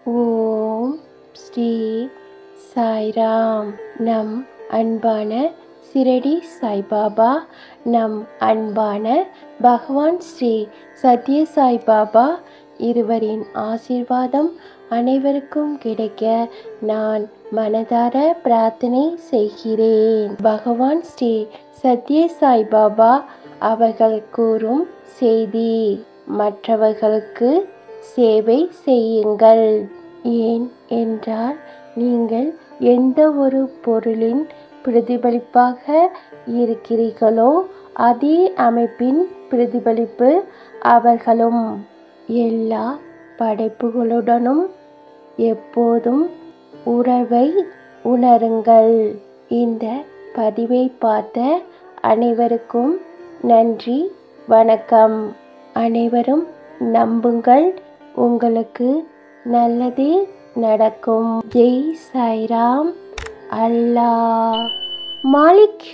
ஓம் ஸ்ரீ சாய்ராம். நம் அன்பான சிரடி சாய்பாபா, நம் அன்பான பகவான் ஸ்ரீ சத்ய சாய்பாபா இருவரின் ஆசீர்வாதம் அனைவருக்கும் கிடைக்க நான் மனதார பிரார்த்தனை செய்கிறேன். பகவான் ஸ்ரீ சத்ய சாய்பாபா அவர்கள் கூறும் செய்தி: மற்றவர்களுக்கு சேவை செய்யுங்கள். ஏன் என்றால், நீங்கள் எந்த ஒரு பொருளின் பிரதிபலிப்பாக இருக்கிறீர்களோ அதே அமைப்பின் பிரதிபலிப்பு அவர்களும். எல்லா படைப்புகளுடனும் எப்போதும் உறவை உணருங்கள். இந்த பதிவை பார்த்த அனைவருக்கும் நன்றி, வணக்கம். அனைவரும் நம்புங்கள், உங்களுக்கு நல்லதே நடக்கும். ஜெய் சாய்ராம். அல்லாஹ் மாலிக்.